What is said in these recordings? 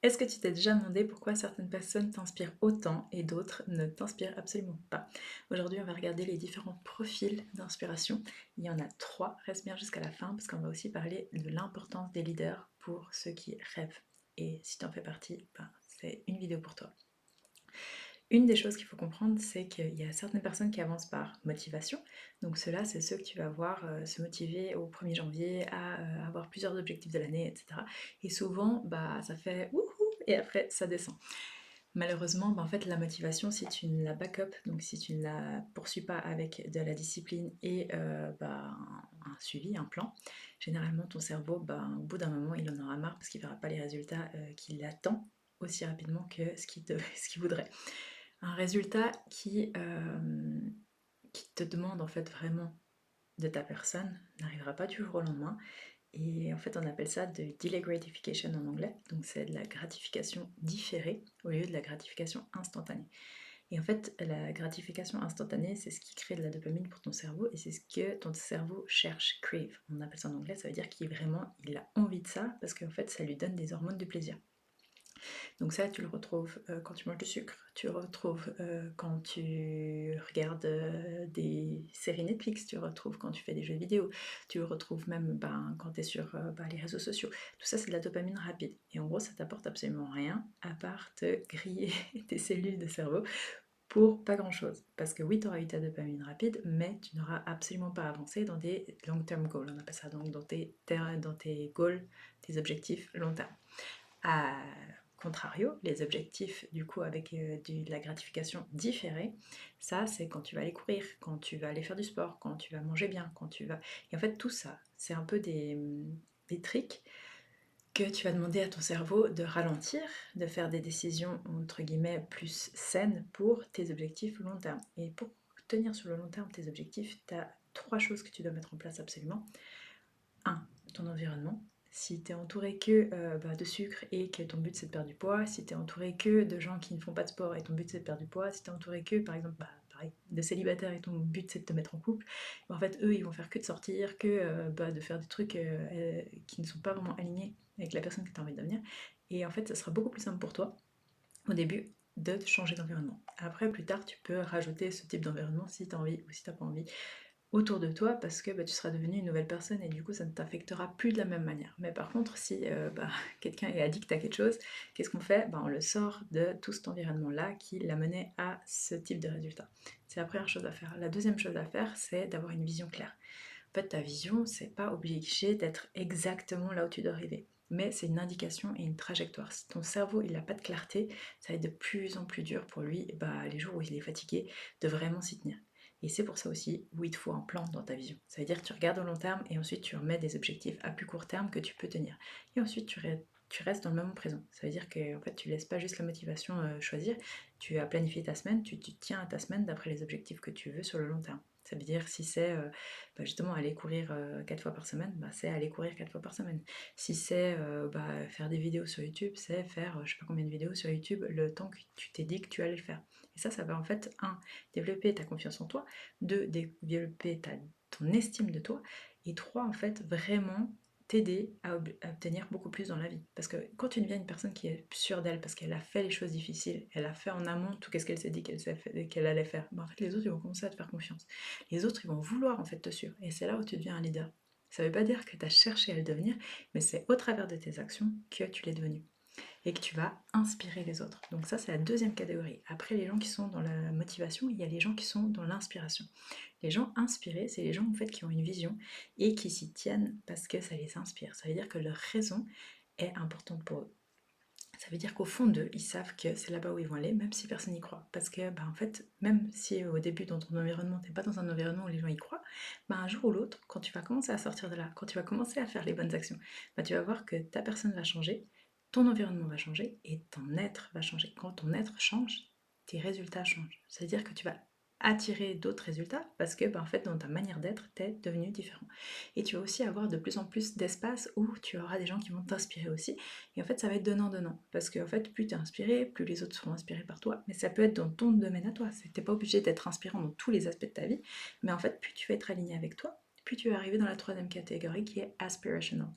Est-ce que tu t'es déjà demandé pourquoi certaines personnes t'inspirent autant et d'autres ne t'inspirent absolument pas? Aujourd'hui, on va regarder les différents profils d'inspiration. Il y en a trois, reste bien jusqu'à la fin parce qu'on va aussi parler de l'importance des leaders pour ceux qui rêvent. Et si tu en fais partie, ben, c'est une vidéo pour toi. Une des choses qu'il faut comprendre, c'est qu'il y a certaines personnes qui avancent par motivation. Donc ceux-là, c'est ceux que tu vas voir se motiver au 1er janvier à avoir plusieurs objectifs de l'année, etc. Et souvent, bah, ça fait wouhou et après, ça descend. Malheureusement, bah, en fait, la motivation, si tu ne la back-up, donc si tu ne la poursuis pas avec de la discipline et bah, un suivi, un plan, généralement ton cerveau, bah, au bout d'un moment, il en aura marre parce qu'il ne verra pas les résultats qu'il attend aussi rapidement que ce qu'il voudrait. Un résultat qui te demande en fait vraiment de ta personne n'arrivera pas du jour au lendemain. Et en fait, on appelle ça de delay gratification en anglais. Donc, c'est de la gratification différée au lieu de la gratification instantanée. Et en fait, la gratification instantanée, c'est ce qui crée de la dopamine pour ton cerveau et c'est ce que ton cerveau cherche, crave. On appelle ça en anglais, ça veut dire qu'il vraiment, il a envie de ça parce qu'en fait, ça lui donne des hormones du plaisir. Donc ça, tu le retrouves quand tu manges du sucre, tu le retrouves quand tu regardes des séries Netflix, tu le retrouves quand tu fais des jeux vidéo, tu le retrouves même ben, quand tu es sur les réseaux sociaux. Tout ça, c'est de la dopamine rapide. Et en gros, ça t'apporte absolument rien à part te griller tes cellules de cerveau pour pas grand-chose. Parce que oui, tu auras eu ta dopamine rapide, mais tu n'auras absolument pas avancé dans des long-term goals. On appelle ça donc dans tes goals, tes objectifs long terme. À contrario, les objectifs du coup avec de la gratification différée, ça c'est quand tu vas aller courir, quand tu vas aller faire du sport, quand tu vas manger bien, quand tu vas... Et en fait tout ça, c'est un peu des tricks que tu vas demander à ton cerveau de ralentir, de faire des décisions entre guillemets plus saines pour tes objectifs long terme. Et pour tenir sur le long terme tes objectifs, tu as trois choses que tu dois mettre en place absolument. 1. Ton environnement. Si tu es entouré que de sucre et que ton but c'est de perdre du poids, si tu es entouré que de gens qui ne font pas de sport et ton but c'est de perdre du poids, si tu es entouré que par exemple pareil, de célibataires et ton but c'est de te mettre en couple, en fait eux ils vont faire que de sortir, que de faire des trucs qui ne sont pas vraiment alignés avec la personne que tu as envie de devenir. Et en fait ça sera beaucoup plus simple pour toi au début de changer d'environnement. Après plus tard tu peux rajouter ce type d'environnement si tu as envie ou si tu n'as pas envie autour de toi parce que tu seras devenu une nouvelle personne et du coup ça ne t'affectera plus de la même manière. Mais par contre si quelqu'un est addict à quelque chose, qu'est-ce qu'on fait? On le sort de tout cet environnement-là qui l'a mené à ce type de résultat. C'est la première chose à faire. La deuxième chose à faire, c'est d'avoir une vision claire. En fait, ta vision, c'est pas obligé d'être exactement là où tu dois arriver. Mais c'est une indication et une trajectoire. Si ton cerveau il n'a pas de clarté, ça va être de plus en plus dur pour lui, les jours où il est fatigué, de vraiment s'y tenir. Et c'est pour ça aussi où il te faut un plan dans ta vision. Ça veut dire que tu regardes au long terme et ensuite tu remets des objectifs à plus court terme que tu peux tenir. Et ensuite tu restes dans le moment présent. Ça veut dire que en fait, tu laisses pas juste la motivation choisir, tu as planifié ta semaine, tu tiens à ta semaine d'après les objectifs que tu veux sur le long terme. Ça veut dire si c'est justement aller courir 4 fois par semaine, c'est aller courir 4 fois par semaine. Si c'est faire des vidéos sur YouTube, c'est faire je sais pas combien de vidéos sur YouTube le temps que tu t'es dit que tu allais le faire. Et ça va en fait, développer ta confiance en toi, 2 développer ton estime de toi, et 3 en fait, vraiment t'aider à obtenir beaucoup plus dans la vie. Parce que quand tu deviens une personne qui est sûre d'elle, parce qu'elle a fait les choses difficiles, elle a fait en amont tout ce qu'elle s'est dit qu'elle allait faire, en fait les autres ils vont commencer à te faire confiance. Les autres ils vont vouloir en fait te suivre, et c'est là où tu deviens un leader. Ça veut pas dire que tu as cherché à le devenir, mais c'est au travers de tes actions que tu l'es devenu et que tu vas inspirer les autres. Donc ça, c'est la deuxième catégorie. Après, les gens qui sont dans la motivation, il y a les gens qui sont dans l'inspiration. Les gens inspirés, c'est les gens en fait qui ont une vision et qui s'y tiennent parce que ça les inspire. Ça veut dire que leur raison est importante pour eux. Ça veut dire qu'au fond d'eux, ils savent que c'est là-bas où ils vont aller, même si personne n'y croit. Parce que, en fait, même si au début, dans ton environnement, t'es pas dans un environnement où les gens y croient, un jour ou l'autre, quand tu vas commencer à sortir de là, quand tu vas commencer à faire les bonnes actions, tu vas voir que ta personne va changer, ton environnement va changer et ton être va changer. Quand ton être change, tes résultats changent. C'est-à-dire que tu vas attirer d'autres résultats parce que, en fait, dans ta manière d'être, t'es devenu différent. Et tu vas aussi avoir de plus en plus d'espace où tu auras des gens qui vont t'inspirer aussi, et en fait, ça va être donnant-donnant. Parce que en fait, plus tu es inspiré, plus les autres seront inspirés par toi. Mais ça peut être dans ton domaine à toi. T'es pas obligé d'être inspirant dans tous les aspects de ta vie. Mais en fait, plus tu vas être aligné avec toi, plus tu vas arriver dans la troisième catégorie qui est aspirational.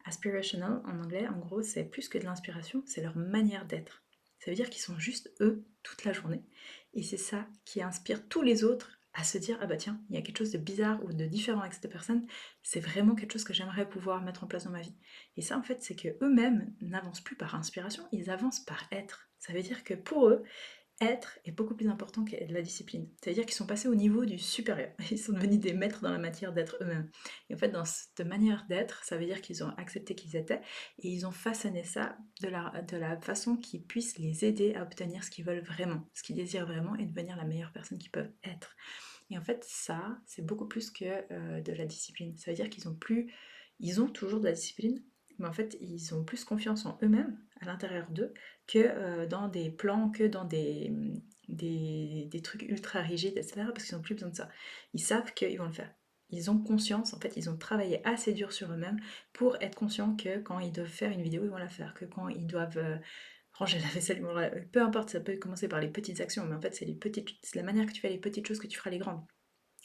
Aspirational, en anglais, en gros, c'est plus que de l'inspiration, c'est leur manière d'être. Ça veut dire qu'ils sont juste eux toute la journée. Et c'est ça qui inspire tous les autres à se dire, ah bah tiens, il y a quelque chose de bizarre ou de différent avec cette personne, c'est vraiment quelque chose que j'aimerais pouvoir mettre en place dans ma vie. Et ça, en fait, c'est que eux-mêmes n'avancent plus par inspiration, ils avancent par être. Ça veut dire que pour eux, être est beaucoup plus important que de la discipline. C'est-à-dire qu'ils sont passés au niveau du supérieur. Ils sont devenus des maîtres dans la matière d'être eux-mêmes. Et en fait, dans cette manière d'être, ça veut dire qu'ils ont accepté qu'ils étaient et ils ont façonné ça de la façon qui puisse les aider à obtenir ce qu'ils veulent vraiment, ce qu'ils désirent vraiment et devenir la meilleure personne qu'ils peuvent être. Et en fait, ça, c'est beaucoup plus que de la discipline. Ça veut dire qu'ils ont plus, ils ont toujours de la discipline, mais en fait, ils ont plus confiance en eux-mêmes, à l'intérieur d'eux, que dans des plans, que dans des trucs ultra rigides, etc. Parce qu'ils n'ont plus besoin de ça. Ils savent qu'ils vont le faire. Ils ont conscience, en fait, ils ont travaillé assez dur sur eux-mêmes pour être conscients que quand ils doivent faire une vidéo, ils vont la faire, que quand ils doivent ranger la vaisselle, peu importe, ça peut commencer par les petites actions, mais en fait, c'est la manière que tu fais les petites choses que tu feras les grandes.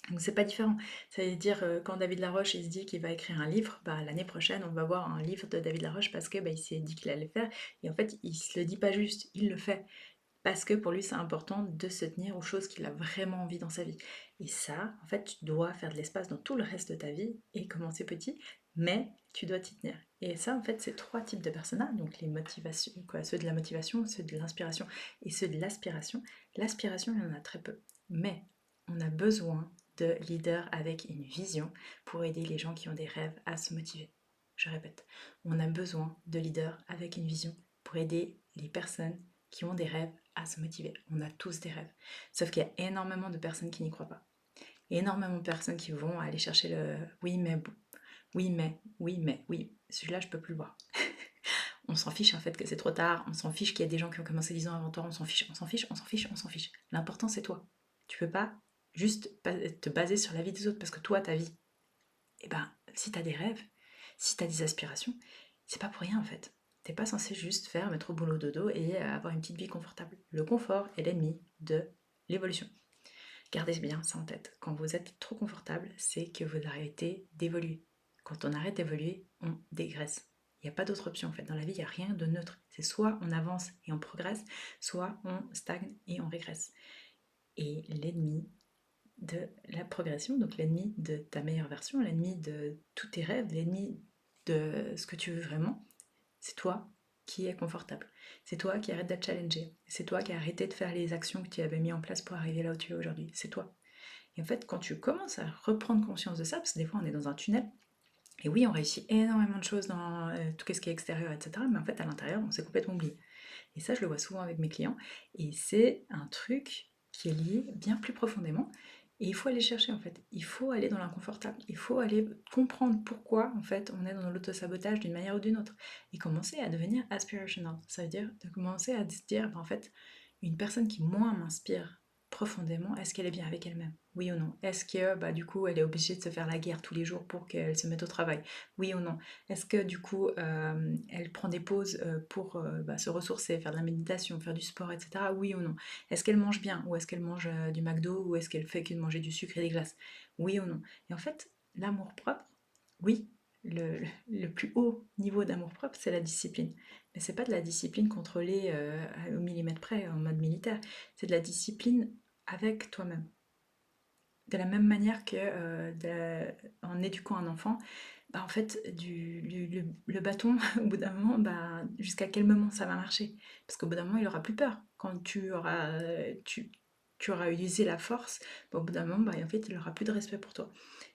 Donc c'est pas différent. Ça veut dire quand David Laroche il se dit qu'il va écrire un livre, bah, l'année prochaine on va voir un livre de David Laroche parce que bah, il s'est dit qu'il allait le faire et en fait il se le dit pas juste, il le fait parce que pour lui c'est important de se tenir aux choses qu'il a vraiment envie dans sa vie. Et ça, en fait, tu dois faire de l'espace dans tout le reste de ta vie et commencer petit, mais tu dois t'y tenir. Et ça, en fait, c'est trois types de personas, donc les motivations, quoi, ceux de la motivation, ceux de l'inspiration et ceux de l'aspiration. L'aspiration, il y en a très peu, mais on a besoin de leaders avec une vision pour aider les gens qui ont des rêves à se motiver. Je répète, on a besoin de leaders avec une vision pour aider les personnes qui ont des rêves à se motiver. On a tous des rêves. Sauf qu'il y a énormément de personnes qui n'y croient pas. Énormément de personnes qui vont aller chercher le oui mais, oui, celui-là je peux plus le voir. On s'en fiche en fait que c'est trop tard, on s'en fiche qu'il y a des gens qui ont commencé 10 ans avant toi, on s'en fiche, on s'en fiche, on s'en fiche, on s'en fiche. L'important c'est toi. Tu peux pas juste te baser sur la vie des autres parce que toi, ta vie, eh ben, si t'as des rêves, si t'as des aspirations, c'est pas pour rien en fait. T'es pas censé juste faire mettre au boulot dodo et avoir une petite vie confortable. Le confort est l'ennemi de l'évolution. Gardez bien ça en tête. Quand vous êtes trop confortable, c'est que vous arrêtez d'évoluer. Quand on arrête d'évoluer, on dégraisse. Il n'y a pas d'autre option en fait. Dans la vie, il n'y a rien de neutre. C'est soit on avance et on progresse, soit on stagne et on régresse. Et l'ennemi de la progression, donc l'ennemi de ta meilleure version, l'ennemi de tous tes rêves, l'ennemi de ce que tu veux vraiment, c'est toi qui es confortable. C'est toi qui arrête d'être challengé. C'est toi qui as arrêté de faire les actions que tu avais mis en place pour arriver là où tu es aujourd'hui. C'est toi. Et en fait, quand tu commences à reprendre conscience de ça, parce que des fois on est dans un tunnel, et oui, on réussit énormément de choses dans tout ce qui est extérieur, etc. Mais en fait, à l'intérieur, on s'est complètement oublié. Et ça, je le vois souvent avec mes clients. Et c'est un truc qui est lié bien plus profondément. Et il faut aller chercher en fait. Il faut aller dans l'inconfortable. Il faut aller comprendre pourquoi en fait on est dans l'auto-sabotage d'une manière ou d'une autre. Et commencer à devenir aspirational. Ça veut dire de commencer à se dire, en fait, une personne qui moi m'inspire profondément, est-ce qu'elle est bien avec elle-même? Oui ou non? Est-ce que bah, du coup elle est obligée de se faire la guerre tous les jours pour qu'elle se mette au travail? Oui ou non? Est-ce que du coup elle prend des pauses pour bah, se ressourcer, faire de la méditation, faire du sport, etc. Oui ou non? Est-ce qu'elle mange bien? Ou est-ce qu'elle mange du McDo? Ou est-ce qu'elle fait que de manger du sucre et des glaces? Oui ou non? Et en fait, l'amour propre, oui, le plus haut niveau d'amour propre, c'est la discipline. Mais c'est pas de la discipline contrôlée au millimètre près, en mode militaire. C'est de la discipline avec toi-même. De la même manière que en éduquant un enfant, bah, en fait, le bâton, au bout d'un moment, bah, jusqu'à quel moment ça va marcher? Parce qu'au bout d'un moment, il aura plus peur. Quand tu auras utilisé la force, bah, au bout d'un moment, bah, en fait, il aura plus de respect pour toi.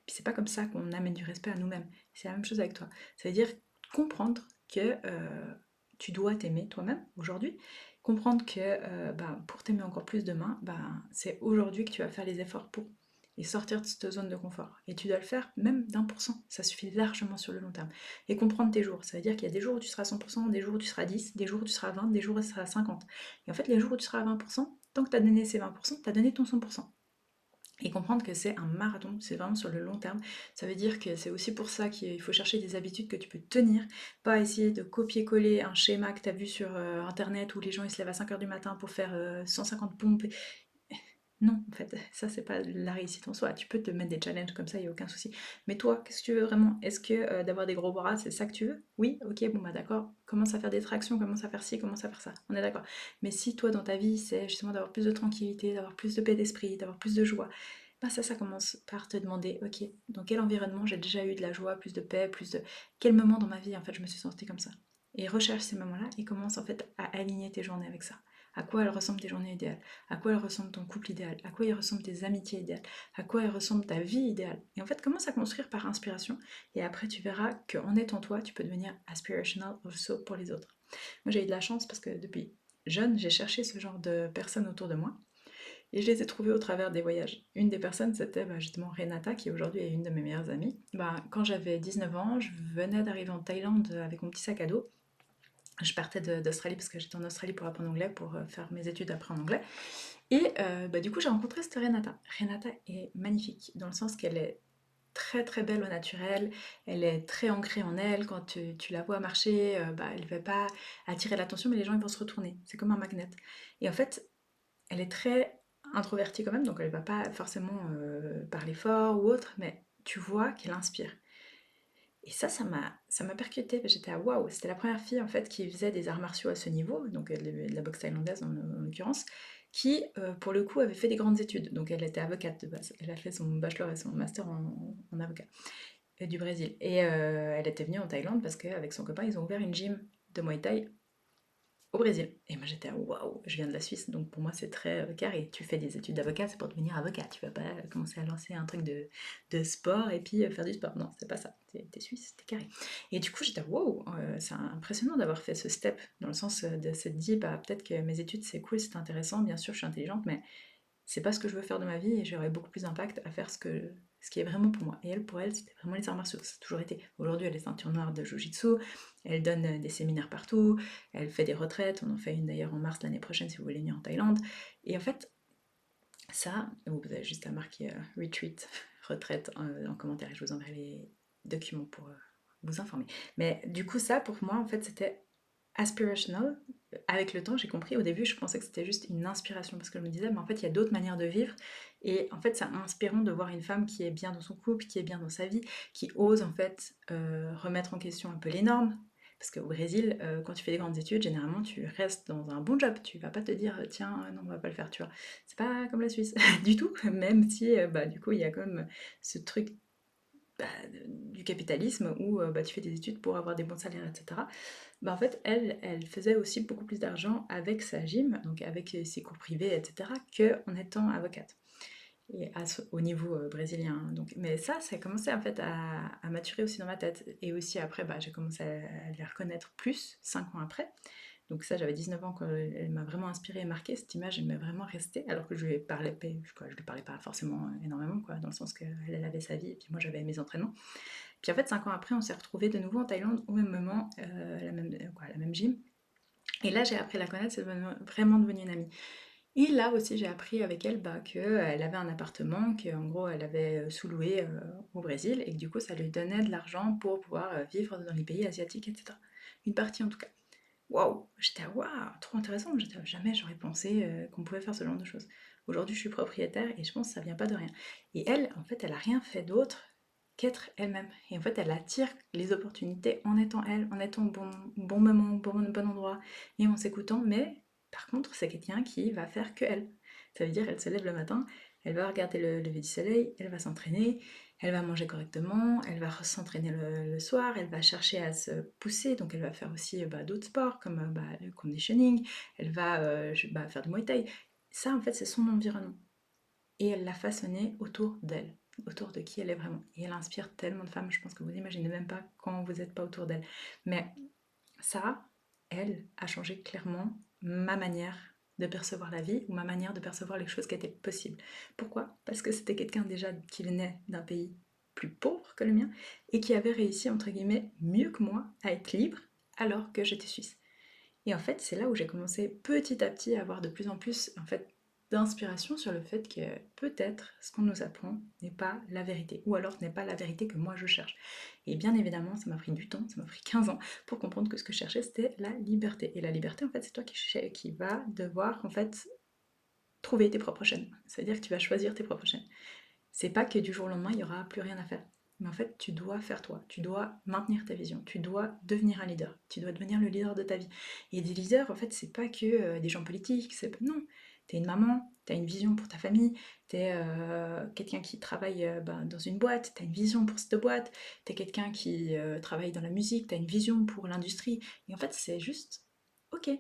Puis c'est pas comme ça qu'on amène du respect à nous-mêmes. C'est la même chose avec toi. Ça veut dire comprendre que tu dois t'aimer toi-même aujourd'hui, comprendre que bah, pour t'aimer encore plus demain, bah, c'est aujourd'hui que tu vas faire les efforts pour et sortir de cette zone de confort. Et tu dois le faire même d'1%, ça suffit largement sur le long terme. Et comprendre tes jours, ça veut dire qu'il y a des jours où tu seras à 100%, des jours où tu seras à 10, des jours où tu seras à 20, des jours où tu seras à 50. Et en fait, les jours où tu seras à 20%, tant que tu as donné ces 20%, tu as donné ton 100%. Et comprendre que c'est un marathon, c'est vraiment sur le long terme. Ça veut dire que c'est aussi pour ça qu'il faut chercher des habitudes que tu peux tenir, pas essayer de copier-coller un schéma que tu as vu sur internet où les gens ils se lèvent à 5h du matin pour faire 150 pompes. Non, en fait, ça c'est pas la réussite en soi. Tu peux te mettre des challenges comme ça, il n'y a aucun souci. Mais toi, qu'est-ce que tu veux vraiment? Est-ce que d'avoir des gros bras, c'est ça que tu veux? Oui, ok, bon bah d'accord. Commence à faire des tractions, commence à faire ci, commence à faire ça. On est d'accord. Mais si toi dans ta vie, c'est justement d'avoir plus de tranquillité, d'avoir plus de paix d'esprit, d'avoir plus de joie, bah ça commence par te demander, ok, dans quel environnement j'ai déjà eu de la joie, plus de paix, plus de... Quel moment dans ma vie en fait je me suis sentie comme ça? Et recherche ces moments-là et commence en fait à aligner tes journées avec ça. À quoi elles ressemblent tes journées idéales? À quoi elle ressemble ton couple idéal? À quoi il ressemble tes amitiés idéales? À quoi elle ressemble ta vie idéale? Et en fait, commence à construire par inspiration. Et après, tu verras qu'en étant toi, tu peux devenir aspirational also pour les autres. Moi, j'ai eu de la chance parce que depuis jeune, j'ai cherché ce genre de personnes autour de moi. Et je les ai trouvées au travers des voyages. Une des personnes, c'était justement Renata, qui aujourd'hui est une de mes meilleures amies. Quand j'avais 19 ans, je venais d'arriver en Thaïlande avec mon petit sac à dos. Je partais d'Australie parce que j'étais en Australie pour apprendre l'anglais, pour faire mes études après en anglais. Et du coup, j'ai rencontré cette Renata. Renata est magnifique, dans le sens qu'elle est très très belle au naturel, elle est très ancrée en elle, quand tu la vois marcher, elle ne va pas attirer l'attention, mais les gens ils vont se retourner, c'est comme un magnet. Et en fait, elle est très introvertie quand même, donc elle ne va pas forcément parler fort ou autre, mais tu vois qu'elle inspire. Et ça m'a percuté, j'étais à waouh, c'était la première fille en fait qui faisait des arts martiaux à ce niveau, donc de la boxe thaïlandaise en l'occurrence, qui pour le coup avait fait des grandes études, donc elle était avocate de base, elle a fait son bachelor et son master en avocat du Brésil, et elle était venue en Thaïlande parce qu'avec son copain ils ont ouvert une gym de Muay Thai au Brésil. Et moi j'étais waouh, je viens de la Suisse, donc pour moi c'est très carré. Tu fais des études d'avocat, c'est pour devenir avocat. Tu vas pas commencer à lancer un truc de sport et puis faire du sport. Non, c'est pas ça. T'es suisse, t'es carré. Et du coup j'étais waouh, c'est impressionnant d'avoir fait ce step, dans le sens de se dire, peut-être que mes études c'est cool, c'est intéressant, bien sûr je suis intelligente, mais c'est pas ce que je veux faire de ma vie et j'aurais beaucoup plus d'impact à faire ce qui est vraiment pour moi. Et elle, pour elle, c'était vraiment les arts martiaux, ça a toujours été. Aujourd'hui, elle est ceinture noire de Jiu-Jitsu, elle donne des séminaires partout, elle fait des retraites, on en fait une d'ailleurs en mars l'année prochaine si vous voulez venir en Thaïlande. Et en fait, ça, vous avez juste à marquer retreat, retraite en commentaire et je vous enverrai les documents pour vous informer. Mais du coup, ça, pour moi, en fait, c'était aspirational. Avec le temps, j'ai compris. Au début, je pensais que c'était juste une inspiration parce que je me disais, mais en fait, il y a d'autres manières de vivre. Et en fait, c'est inspirant de voir une femme qui est bien dans son couple, qui est bien dans sa vie, qui ose en fait remettre en question un peu les normes. Parce qu'au Brésil, quand tu fais des grandes études, généralement, tu restes dans un bon job. Tu vas pas te dire, tiens, non, on va pas le faire, tu vois. C'est pas comme la Suisse du tout, même si, du coup, il y a quand même ce truc bah, du capitalisme où tu fais des études pour avoir des bons salaires, etc. En fait, elle faisait aussi beaucoup plus d'argent avec sa gym, donc avec ses cours privés, etc., qu'en étant avocate. Et au niveau brésilien, hein. Donc, mais ça a commencé en fait à maturer aussi dans ma tête. Et aussi après, j'ai commencé à les reconnaître plus, 5 ans après. Donc ça, j'avais 19 ans quand elle m'a vraiment inspirée et marquée. Cette image, elle m'est vraiment restée, alors que je lui parlais, je lui parlais pas forcément énormément, quoi, dans le sens qu'elle elle avait sa vie, et puis moi j'avais mes entraînements. Puis en fait, 5 ans après, on s'est retrouvés de nouveau en Thaïlande au même moment, la même gym. Et là, j'ai appris à la connaître, c'est vraiment devenu une amie. Et là aussi, j'ai appris avec elle qu'elle avait un appartement, qu'en gros, elle avait sous-loué au Brésil, et que du coup, ça lui donnait de l'argent pour pouvoir vivre dans les pays asiatiques, etc. Une partie en tout cas. Waouh! J'étais waouh, trop intéressant. Jamais j'aurais pensé qu'on pouvait faire ce genre de choses. Aujourd'hui, je suis propriétaire et je pense que ça vient pas de rien. Et elle, en fait, elle a rien fait d'autre qu'être elle-même. Et en fait, elle attire les opportunités en étant elle, en étant au bon moment, bon endroit et en s'écoutant. Mais par contre, c'est quelqu'un qui va faire que elle. Ça veut dire, elle se lève le matin, elle va regarder le lever du soleil, elle va s'entraîner, elle va manger correctement, elle va s'entraîner le soir, elle va chercher à se pousser, donc elle va faire aussi d'autres sports comme le conditioning, elle va faire du Muay Thai. Ça, en fait, c'est son environnement. Et elle l'a façonné autour d'elle, autour de qui elle est vraiment. Et elle inspire tellement de femmes, je pense que vous n'imaginez même pas quand vous n'êtes pas autour d'elle. Mais ça, elle a changé clairement ma manière de percevoir la vie ou ma manière de percevoir les choses qui étaient possibles. Pourquoi? Parce que c'était quelqu'un déjà qui venait d'un pays plus pauvre que le mien et qui avait réussi, entre guillemets, mieux que moi à être libre alors que j'étais suisse. Et en fait, c'est là où j'ai commencé petit à petit à avoir de plus en plus en fait, d'inspiration sur le fait que peut-être ce qu'on nous apprend n'est pas la vérité, ou alors ce n'est pas la vérité que moi je cherche. Et bien évidemment, ça m'a pris du temps, ça m'a pris 15 ans pour comprendre que ce que je cherchais, c'était la liberté. Et la liberté, en fait, c'est toi qui va devoir en fait trouver tes propres chaînes. C'est-à-dire que tu vas choisir tes propres chaînes. C'est pas que du jour au lendemain, il n'y aura plus rien à faire. Mais en fait, tu dois faire toi, tu dois maintenir ta vision, tu dois devenir un leader, tu dois devenir le leader de ta vie. Et des leaders, en fait, c'est pas que des gens politiques, non. T'es une maman, t'as une vision pour ta famille, t'es quelqu'un qui travaille dans une boîte, t'as une vision pour cette boîte, t'es quelqu'un qui travaille dans la musique, t'as une vision pour l'industrie. Et en fait, c'est juste, ok,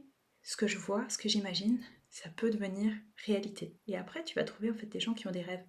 ce que je vois, ce que j'imagine, ça peut devenir réalité. Et après, tu vas trouver en fait des gens qui ont des rêves.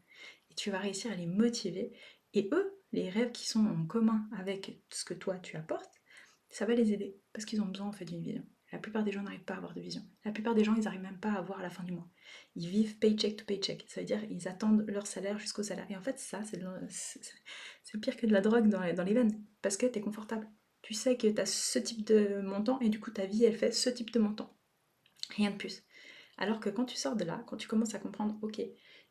Et tu vas réussir à les motiver. Et eux, les rêves qui sont en commun avec ce que toi tu apportes, ça va les aider. Parce qu'ils ont besoin en fait d'une vision. La plupart des gens n'arrivent pas à avoir de vision. La plupart des gens, ils n'arrivent même pas à voir à la fin du mois. Ils vivent paycheck to paycheck. Ça veut dire ils attendent leur salaire jusqu'au salaire. Et en fait, ça, c'est pire que de la drogue dans les veines. Parce que tu es confortable. Tu sais que tu as ce type de montant et du coup ta vie, elle fait ce type de montant. Rien de plus. Alors que quand tu sors de là, quand tu commences à comprendre, ok,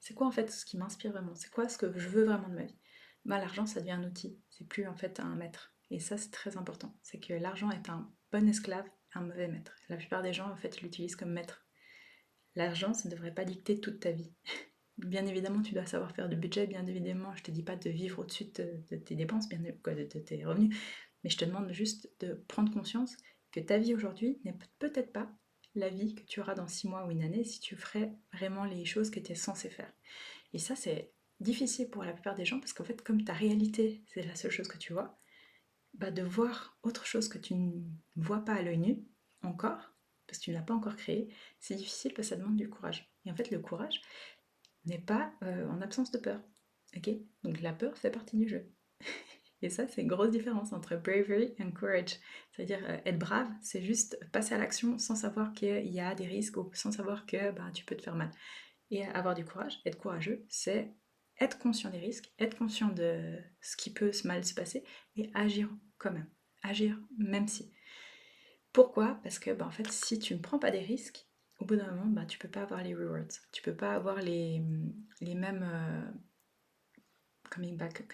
c'est quoi en fait ce qui m'inspire vraiment? C'est quoi ce que je veux vraiment de ma vie? Bah, l'argent, ça devient un outil, c'est plus en fait un maître. Et ça, c'est très important. C'est que l'argent est un bon esclave, un mauvais maître. La plupart des gens, en fait, l'utilisent comme maître. L'argent, ça ne devrait pas dicter toute ta vie. Bien évidemment, tu dois savoir faire du budget, bien évidemment, je te dis pas de vivre au-dessus de tes dépenses, de tes revenus, mais je te demande juste de prendre conscience que ta vie aujourd'hui n'est peut-être pas la vie que tu auras dans 6 mois ou une année si tu ferais vraiment les choses que tu es censé faire. Et ça, c'est difficile pour la plupart des gens parce qu'en fait, comme ta réalité, c'est la seule chose que tu vois, bah de voir autre chose que tu ne vois pas à l'œil nu, encore, parce que tu ne l'as pas encore créé, c'est difficile parce que ça demande du courage. Et en fait, le courage n'est pas en absence de peur. Ok. Donc la peur fait partie du jeu. Et ça, c'est une grosse différence entre bravery and courage. C'est-à-dire être brave, c'est juste passer à l'action sans savoir qu'il y a des risques ou sans savoir que bah, tu peux te faire mal. Et avoir du courage, être courageux, c'est être conscient des risques, être conscient de ce qui peut mal se passer et agir quand même. Agir même si. Pourquoi? Parce que bah, en fait, si tu ne prends pas des risques, au bout d'un moment, bah, tu peux pas avoir les rewards. Tu peux pas avoir les mêmes coming back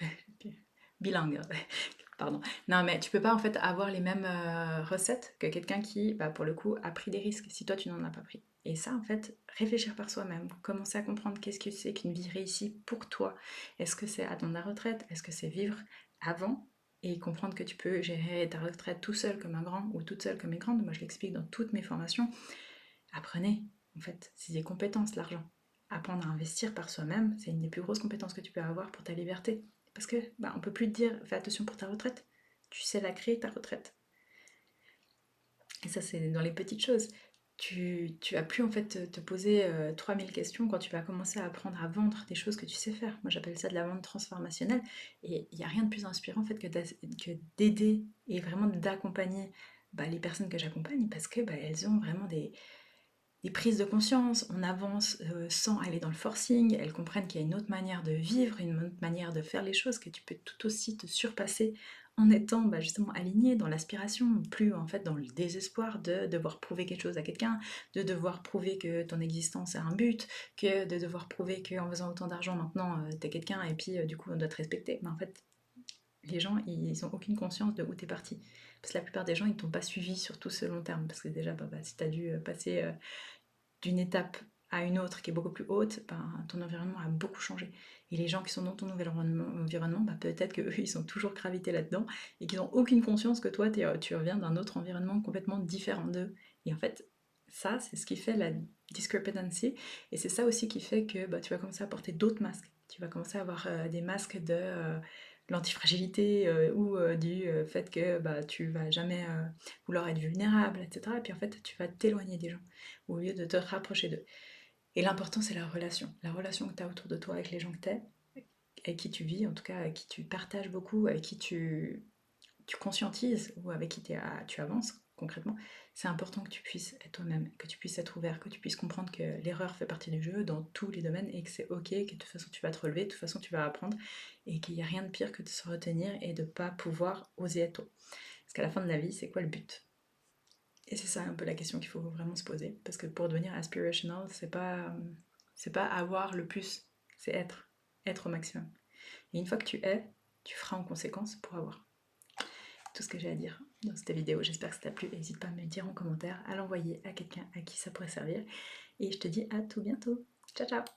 bilingue. Pardon. Non, mais tu peux pas en fait avoir les mêmes recettes que quelqu'un qui, bah, pour le coup, a pris des risques si toi tu n'en as pas pris. Et ça, en fait, réfléchir par soi-même, commencer à comprendre qu'est-ce que c'est qu'une vie réussie pour toi. Est-ce que c'est attendre la retraite? Est-ce que c'est vivre avant? Et comprendre que tu peux gérer ta retraite tout seul comme un grand ou toute seule comme une grande. Moi, je l'explique dans toutes mes formations. Apprenez, en fait, c'est des compétences, l'argent. Apprendre à investir par soi-même, c'est une des plus grosses compétences que tu peux avoir pour ta liberté. Parce que bah, on peut plus te dire fais attention pour ta retraite. Tu sais la créer ta retraite. Et ça c'est dans les petites choses. Tu vas plus en fait te poser 3000 questions quand tu vas commencer à apprendre à vendre des choses que tu sais faire. Moi j'appelle ça de la vente transformationnelle. Et il n'y a rien de plus inspirant en fait que d'aider et vraiment d'accompagner bah, les personnes que j'accompagne parce que bah, elles ont vraiment des prises de conscience, on avance sans aller dans le forcing, elles comprennent qu'il y a une autre manière de vivre, une autre manière de faire les choses, que tu peux tout aussi te surpasser en étant bah, justement aligné dans l'aspiration, plus en fait dans le désespoir de devoir prouver quelque chose à quelqu'un, de devoir prouver que ton existence a un but, que de devoir prouver qu'en faisant autant d'argent maintenant t'es quelqu'un et puis du coup on doit te respecter. Mais en fait, les gens ils ont aucune conscience de où t'es parti. Parce que la plupart des gens ils t'ont pas suivi sur tout ce long terme. Parce que déjà, bah, si t'as dû passer d'une étape à une autre qui est beaucoup plus haute, ben, ton environnement a beaucoup changé. Et les gens qui sont dans ton nouvel environnement, ben, peut-être qu'eux, ils sont toujours gravités là-dedans et qu'ils n'ont aucune conscience que toi, tu reviens d'un autre environnement complètement différent d'eux. Et en fait, ça, c'est ce qui fait la discrepancy. Et c'est ça aussi qui fait que bah, tu vas commencer à porter d'autres masques. Tu vas commencer à avoir des masques de l'antifragilité ou du fait que bah, tu vas jamais vouloir être vulnérable, etc. Et puis en fait, tu vas t'éloigner des gens au lieu de te rapprocher d'eux. Et l'important, c'est la relation que tu as autour de toi avec les gens que tu es, avec qui tu vis, en tout cas, avec qui tu partages beaucoup, avec qui tu conscientises ou avec qui tu avances concrètement. C'est important que tu puisses être toi-même, que tu puisses être ouvert, que tu puisses comprendre que l'erreur fait partie du jeu dans tous les domaines et que c'est ok, que de toute façon tu vas te relever, de toute façon tu vas apprendre et qu'il n'y a rien de pire que de se retenir et de ne pas pouvoir oser être toi. Parce qu'à la fin de la vie, c'est quoi le but? Et c'est ça un peu la question qu'il faut vraiment se poser. Parce que pour devenir aspirational, c'est pas avoir le plus, c'est être. Être au maximum. Et une fois que tu es, tu feras en conséquence pour avoir. Tout ce que j'ai à dire dans cette vidéo. J'espère que ça t'a plu. N'hésite pas à me le dire en commentaire, à l'envoyer à quelqu'un à qui ça pourrait servir. Et je te dis à tout bientôt. Ciao, ciao!